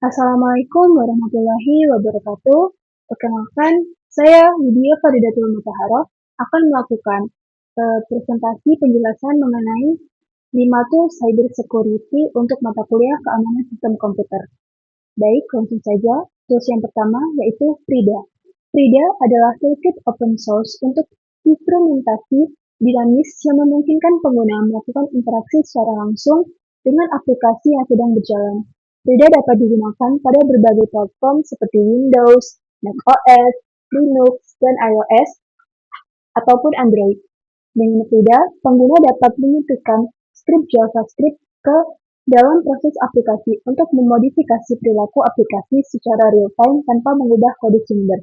Assalamualaikum warahmatullahi wabarakatuh. Perkenalkan, saya Widya Faridatul Mutahara akan melakukan presentasi penjelasan mengenai 5 tools cyber security untuk mata kuliah keamanan sistem komputer. Baik, langsung saja. Tools yang pertama yaitu Frida. Frida adalah toolkit open source untuk instrumentasi dinamis yang memungkinkan pengguna melakukan interaksi secara langsung dengan aplikasi yang sedang berjalan. Frida dapat digunakan pada berbagai platform seperti Windows, macOS, Linux, dan iOS, ataupun Android. Dengan Frida, pengguna dapat menyuntikkan skrip JavaScript ke dalam proses aplikasi untuk memodifikasi perilaku aplikasi secara real-time tanpa mengubah kode sumber.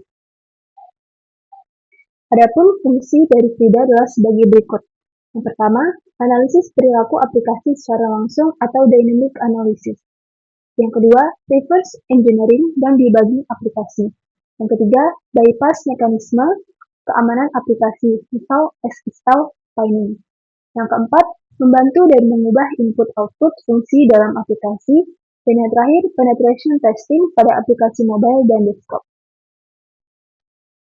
Adapun fungsi dari Frida adalah sebagai berikut. Yang pertama, analisis perilaku aplikasi secara langsung atau dynamic analysis. Yang kedua, reverse engineering dan debugging aplikasi. Yang ketiga, bypass mekanisme keamanan aplikasi atau install timing. Yang keempat, membantu dan mengubah input-output fungsi dalam aplikasi. Dan yang terakhir, penetration testing pada aplikasi mobile dan desktop.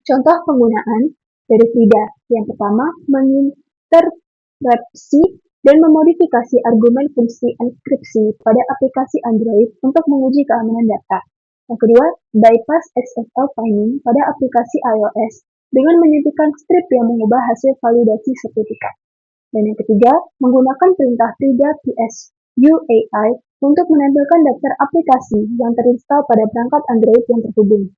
Contoh penggunaan dari Frida. Yang pertama, menginterpretasi dan memodifikasi argumen fungsi enkripsi pada aplikasi Android untuk menguji keamanan data. Yang kedua, bypass XSL timing pada aplikasi iOS dengan menyuntikkan strip yang mengubah hasil validasi sertifikat. Dan yang ketiga, menggunakan perintah Frida PS UAI untuk menempelkan daftar aplikasi yang terinstal pada perangkat Android yang terhubung.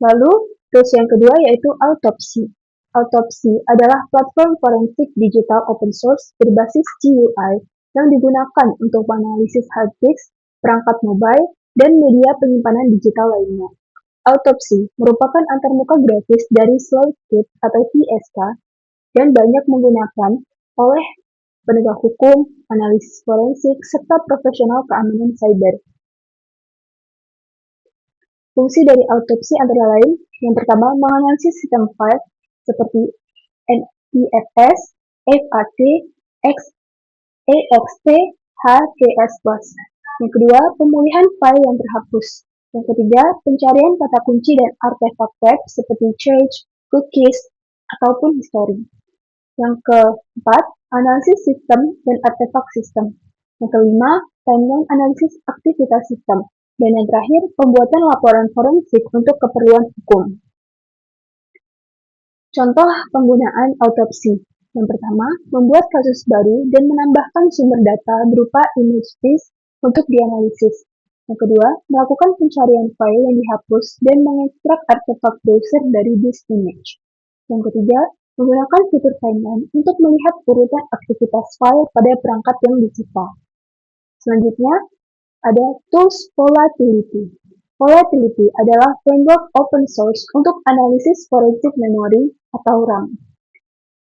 Lalu, tools yang kedua yaitu Autopsy. Autopsy adalah platform forensik digital open source berbasis GUI yang digunakan untuk menganalisis hard disk, perangkat mobile, dan media penyimpanan digital lainnya. Autopsy merupakan antarmuka grafis dari SlowScript atau TSK dan banyak menggunakan oleh penegak hukum, analisis forensik, serta profesional keamanan cyber. Fungsi dari autopsi antara lain, yang pertama, menganalisis sistem file seperti NIFS, FAT, EXT, HTS+. Yang kedua, pemulihan file yang terhapus. Yang ketiga, pencarian kata kunci dan artefak web seperti cache, cookies, ataupun history. Yang keempat, analisis sistem dan artefak sistem. Yang kelima, timeline analisis aktivitas sistem. Dan yang terakhir, pembuatan laporan forensik untuk keperluan hukum. Contoh penggunaan autopsi. Yang pertama, membuat kasus baru dan menambahkan sumber data berupa image disk untuk dianalisis. Yang kedua, melakukan pencarian file yang dihapus dan mengekstrak artefak browser dari disk image. Yang ketiga, menggunakan fitur timeline untuk melihat urutan aktivitas file pada perangkat yang disita. Selanjutnya, ada tools Volatility. Volatility adalah framework open source untuk analisis forensik memori atau RAM.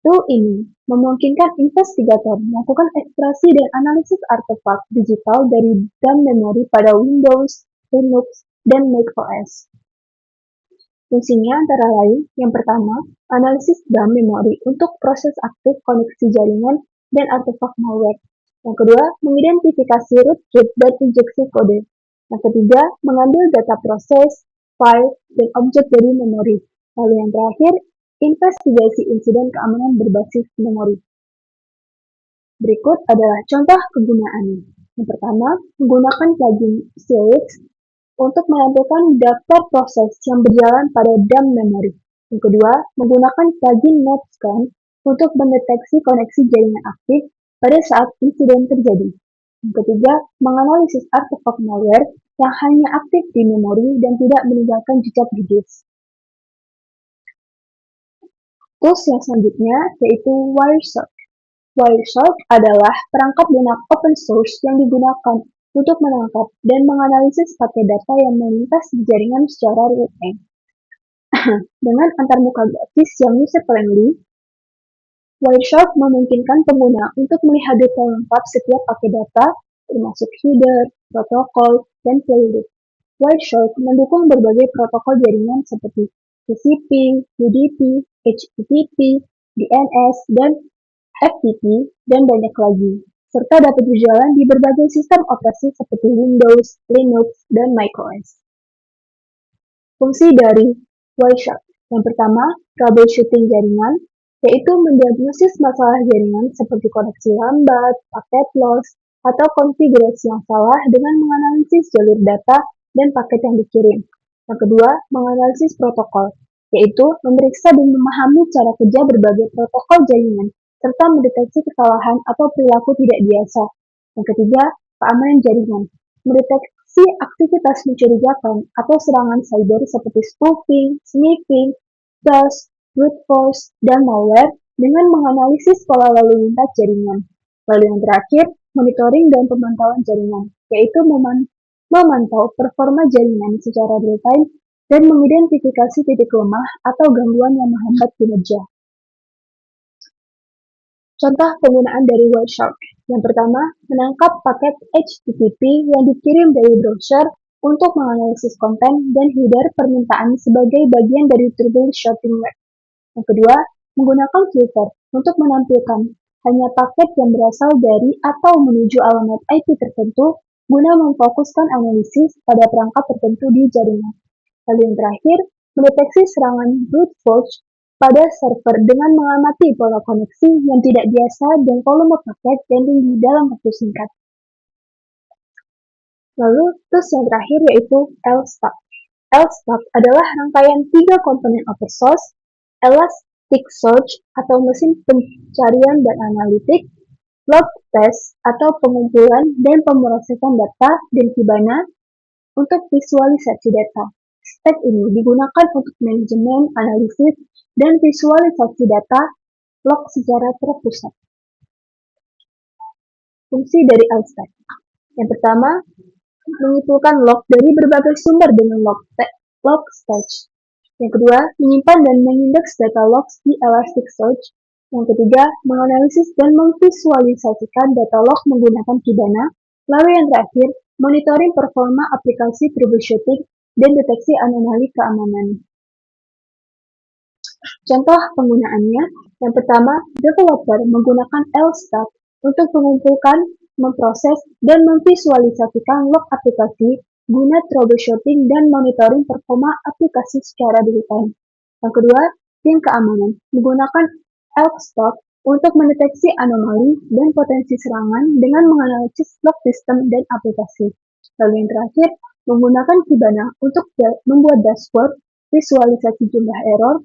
Tool ini memungkinkan investigator melakukan ekstraksi dan analisis artefak digital dari RAM memori pada Windows, Linux, dan macOS. Fungsinya antara lain, yang pertama, analisis RAM memori untuk proses aktif koneksi jaringan dan artefak malware. Yang kedua, mengidentifikasi rootkit dan injeksi kode. Yang ketiga, mengambil data proses, file, dan objek dari memori. Lalu yang terakhir, investigasi insiden keamanan berbasis memori. Berikut adalah contoh kegunaannya. Yang pertama, menggunakan plugin Silix untuk menampilkan daftar proses yang berjalan pada DAM memori. Yang kedua, menggunakan plugin NodeScan untuk mendeteksi koneksi jaringan aktif pada saat insiden terjadi. Yang ketiga, menganalisis artefak malware yang hanya aktif di memori dan tidak meninggalkan jejak di disk. Tools yang selanjutnya yaitu Wireshark. Wireshark adalah perangkat lunak open source yang digunakan untuk menangkap dan menganalisis paket data yang melintas di jaringan secara real-time. Dengan antarmuka grafis yang user-friendly, Wireshark memungkinkan pengguna untuk melihat detail lengkap setiap paket data, termasuk header, protokol, dan playlist. Wireshark mendukung berbagai protokol jaringan seperti TCP, UDP, HTTP, DNS, dan FTP, dan banyak lagi. serta dapat berjalan di berbagai sistem operasi seperti Windows, Linux, dan macOS. Fungsi dari Wireshark. Yang pertama, troubleshooting jaringan, yaitu mendiagnosis masalah jaringan seperti koneksi lambat, paket loss, atau konfigurasi yang salah dengan menganalisis jalur data dan paket yang dikirim. Yang kedua, menganalisis protokol, yaitu memeriksa dan memahami cara kerja berbagai protokol jaringan, serta mendeteksi kesalahan atau perilaku tidak biasa. Yang ketiga, keamanan jaringan, mendeteksi aktivitas mencurigakan atau serangan cyber seperti spoofing, sniffing, DOS, brute force, dan malware dengan menganalisis pola lalu lintas jaringan. Lalu yang terakhir, monitoring dan pemantauan jaringan, yaitu memantau performa jaringan secara real-time dan mengidentifikasi titik lemah atau gangguan yang menghambat kinerja. Contoh penggunaan dari Wireshark. Yang pertama, menangkap paket HTTP yang dikirim dari browser untuk menganalisis konten dan header permintaan sebagai bagian dari troubleshooting web. Yang kedua, menggunakan filter untuk menampilkan hanya paket yang berasal dari atau menuju alamat IP tertentu guna memfokuskan analisis pada perangkat tertentu di jaringan. Lalu yang terakhir, mendeteksi serangan brute force pada server dengan mengamati pola koneksi yang tidak biasa dan volume paket yang tinggi dalam waktu singkat. Lalu, tools yang terakhir yaitu LSTAC. LSTAC adalah rangkaian 3 komponen open source, Elasticsearch atau mesin pencarian dan analitik, log test atau pengumpulan dan pemrosesan data, dan Kibana untuk visualisasi data. Stack ini digunakan untuk manajemen, analisis, dan visualisasi data log secara terpusat. Fungsi dari LSTAC. Yang pertama, mengumpulkan log dari berbagai sumber dengan log stage. Yang kedua, menyimpan dan mengindeks data logs di Elasticsearch. Yang ketiga, menganalisis dan memvisualisasikan data log menggunakan Kibana. Lalu yang terakhir, monitoring performa aplikasi troubleshooting dan deteksi anomali keamanan. Contoh penggunaannya, yang pertama, developer menggunakan LSTAC untuk mengumpulkan, memproses, dan memvisualisasikan log aplikasi guna troubleshooting dan monitoring performa aplikasi secara real-time. Yang kedua, tim keamanan menggunakan LSTAC untuk mendeteksi anomali dan potensi serangan dengan menganalisis log sistem dan aplikasi. Lalu yang terakhir, menggunakan Kibana untuk membuat dashboard, visualisasi jumlah error,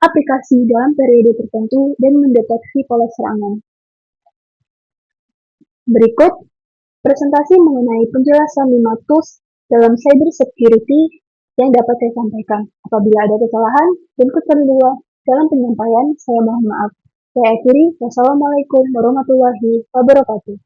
aplikasi dalam periode tertentu, dan mendeteksi pola serangan. Berikut, presentasi mengenai penjelasan 5 tools dalam cyber security yang dapat saya sampaikan. Apabila ada kesalahan dan kekeliruan dalam penyampaian, saya mohon maaf. Saya akhiri. Wassalamualaikum warahmatullahi wabarakatuh.